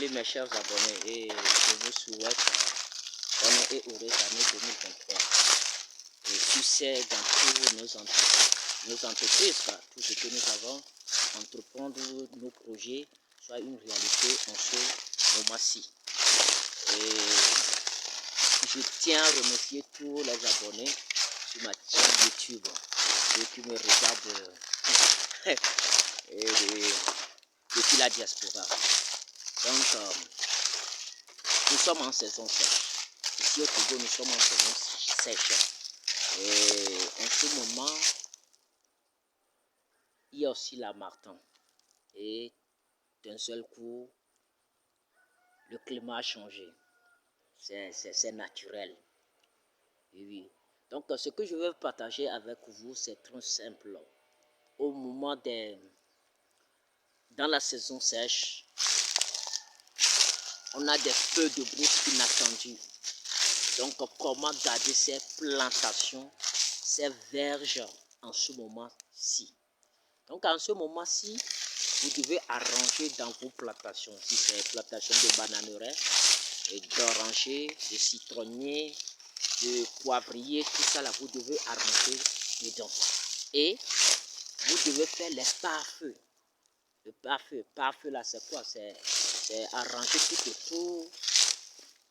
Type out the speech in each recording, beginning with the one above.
Salut mes chers abonnés et je vous souhaite bonne et heureuse année 2023. Et succès dans toutes nos entreprises, tout ce que nous avons, entreprendre nos projets soit une réalité en ce moment-ci. Et je tiens à remercier tous les abonnés sur ma chaîne YouTube, ceux qui me regardent depuis la diaspora. Donc, nous sommes en saison sèche. Ici au Togo, nous sommes en saison sèche. Et en ce moment, il y a aussi la martin. Et d'un seul coup, le climat a changé. C'est naturel. Oui. Donc, ce que je veux partager avec vous, c'est très simple. Au moment dans la saison sèche, on a des feux de brousse inattendus. Donc, comment garder ces plantations, ces verges en ce moment-ci? Donc, en ce moment-ci, vous devez arranger dans vos plantations. Si c'est plantation de bananeraies, d'orangers, de citronniers, de poivriers, tout ça là, vous devez arranger dedans. Et vous devez faire les pare-feux. Le pare-feu là, c'est quoi? C'est arranger tout autour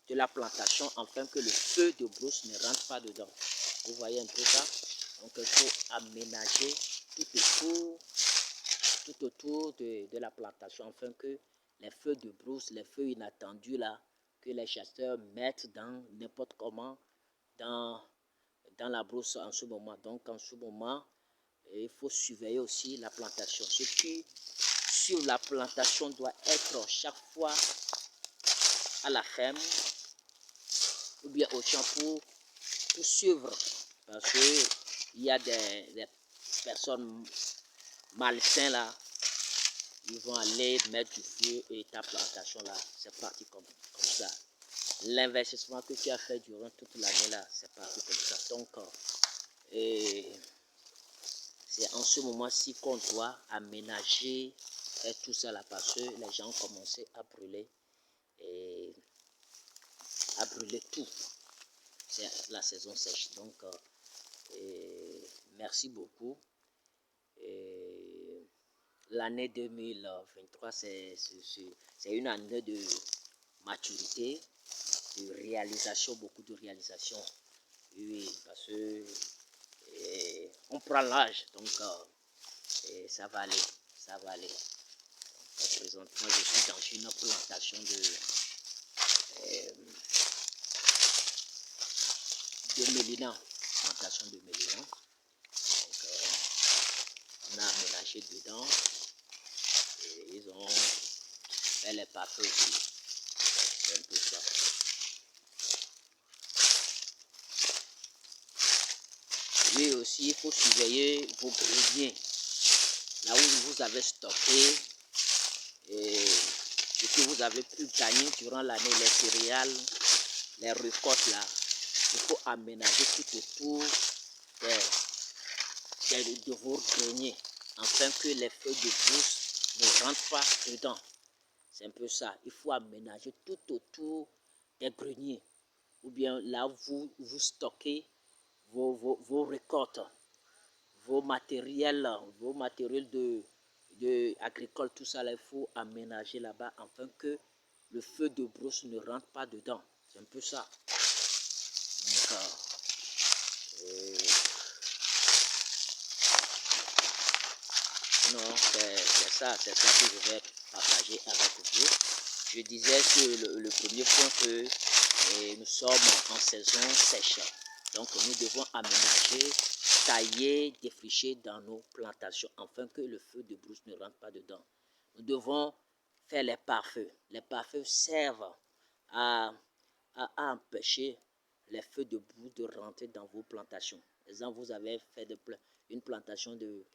de la plantation afin que le feu de brousse ne rentre pas dedans. Vous voyez un peu ça? Donc il faut aménager tout autour de la plantation afin que les feux de brousse, les feux inattendus là, que les chasseurs mettent dans n'importe comment dans la brousse en ce moment. Donc en ce moment, il faut surveiller aussi la plantation. Ce qui sur la plantation doit être chaque fois à la ferme ou bien au champ pour suivre, parce que il y a des personnes malsaines là, ils vont aller mettre du feu et ta plantation là, c'est parti comme ça. L'investissement que tu as fait durant toute l'année là, c'est parti comme ça. Donc, c'est en ce moment-ci qu'on doit aménager et tout ça là, parce que les gens ont commencé à brûler et à brûler tout. C'est la saison sèche. Donc, merci beaucoup. L'année 2023, c'est une année de maturité, de réalisation, beaucoup de réalisation. Oui, parce que on prend l'âge, donc ça va aller, ça va aller. Donc, présentement, je suis dans une plantation de Mélina, plantation de Mélina. Donc, on a aménagé dedans et ils ont fait les parfums aussi. C'est un peu ça. Et aussi, il faut surveiller vos greniers. Là où vous avez stocké et ce que vous avez pu gagner durant l'année, les céréales, les récoltes là, il faut aménager tout autour de vos greniers afin que les feux de brousse ne rentrent pas dedans. C'est un peu ça. Il faut aménager tout autour des greniers ou bien là où vous stockez vos récoltes, vos matériels de agricole, tout ça là, il faut aménager là-bas afin que le feu de brousse ne rentre pas dedans. C'est un peu ça. Non, c'est ça que je vais partager avec vous. Je disais que le premier point que nous sommes en saison sèche. Donc nous devons aménager, tailler, défricher dans nos plantations afin que le feu de brousse ne rentre pas dedans. Nous devons faire les pare-feux. Les pare-feux servent à empêcher les feux de brousse de rentrer dans vos plantations. Par exemple, vous avez fait une plantation de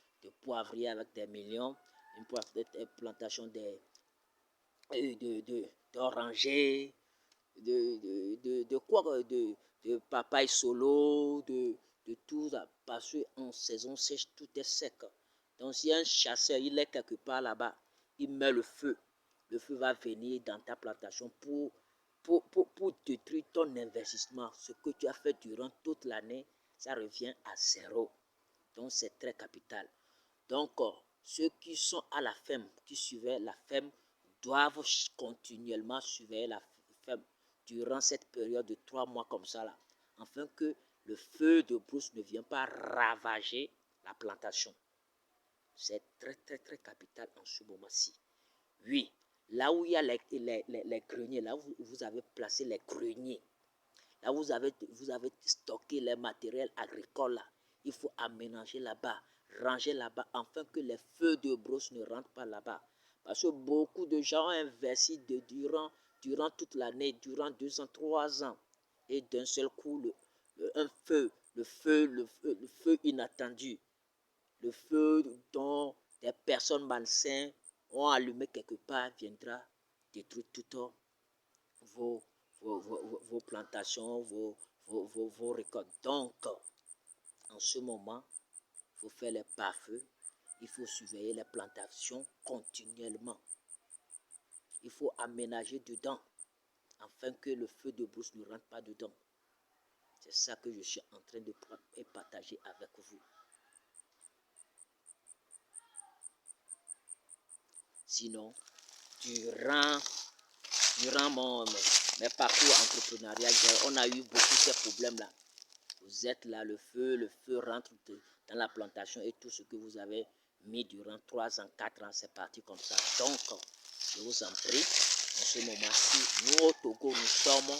poivriers avec des millions, une plantation d'orangers, de papaye solo, de tout ça, parce qu'en saison sèche, tout est sec. Donc si un chasseur, il est quelque part là-bas, il met le feu le feu va venir dans ta plantation pour détruire ton investissement. Ce que tu as fait durant toute l'année, ça revient à zéro. Donc, c'est très capital. Donc, ceux qui sont à la ferme, qui suivaient la ferme, doivent continuellement surveiller la ferme durant cette période de 3 mois comme ça, là, afin que le feu de brousse ne vienne pas ravager la plantation. C'est très, très, très capital en ce moment-ci. Oui, là où il y a les greniers, là où vous avez placé les greniers, là où vous avez stocké les matériels agricoles, là, il faut aménager là-bas, ranger là-bas, afin que les feux de brousse ne rentrent pas là-bas. Parce que beaucoup de gens ont investi durant toute l'année, durant 2 ans, 3 ans. Et d'un seul coup, le feu inattendu, le feu dont des personnes malsaines ont allumé quelque part, viendra détruire toutes vos plantations, vos récoltes. Donc, en ce moment, il faut faire les pare-feux, il faut surveiller les plantations continuellement. Il faut aménager dedans, afin que le feu de brousse ne rentre pas dedans. C'est ça que je suis en train de partager avec vous. Sinon, durant mes parcours entrepreneurial, on a eu beaucoup ces problèmes-là. Vous êtes là, le feu rentre dans la plantation et tout ce que vous avez mis durant 3 ans, 4 ans, c'est parti comme ça. Donc, je vous en prie, en ce moment-ci, nous au Togo, nous sommes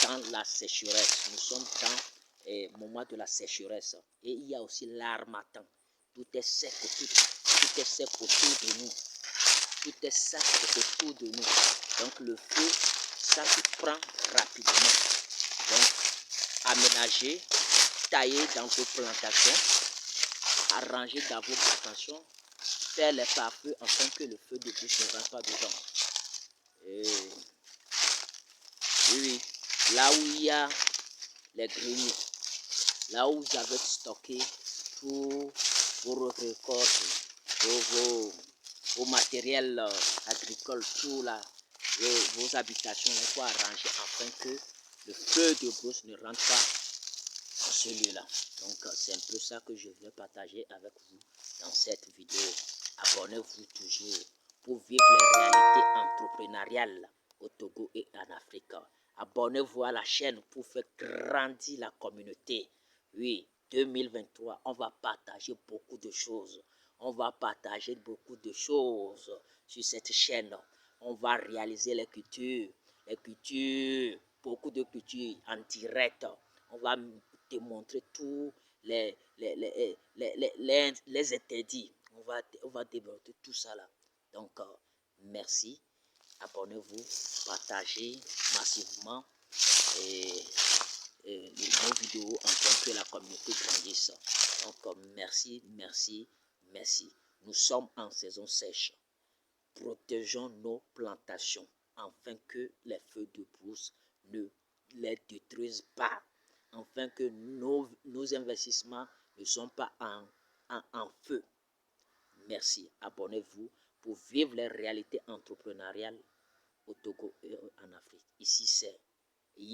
dans la sécheresse. Nous sommes dans le moment de la sécheresse. Et il y a aussi l'harmattan. Tout est sec, tout est sec autour de nous. Tout est sec autour de nous. Donc le feu, ça se prend rapidement. Donc, aménager, tailler dans vos plantations, arranger dans vos plantations, faire les pare-feux afin que le feu de brousse ne rentre pas dedans. Et oui, là où il y a les greniers, là où vous avez stocké pour vos récoltes, vos matériels agricoles, tout là, vos habitations, il faut arranger afin que le feu de brousse ne rentre pas dans celui-là. Donc, c'est un peu ça que je vais partager avec vous dans cette vidéo. Abonnez-vous toujours pour vivre les réalités entrepreneuriales au Togo et en Afrique. Abonnez-vous à la chaîne pour faire grandir la communauté. Oui, 2023, on va partager beaucoup de choses. On va partager beaucoup de choses sur cette chaîne. On va réaliser les cultures, beaucoup de cultures en direct. On va te montrer tous les interdits. On va développer tout ça là. Donc, merci. Abonnez-vous, partagez massivement nos vidéos afin que la communauté grandisse. Donc, merci, merci, merci. Nous sommes en saison sèche. Protégeons nos plantations afin que les feux de brousse ne les détruisent pas, afin que nos investissements ne sont pas en feu. Merci. Abonnez-vous pour vivre les réalités entrepreneuriales au Togo et en Afrique. Ici, c'est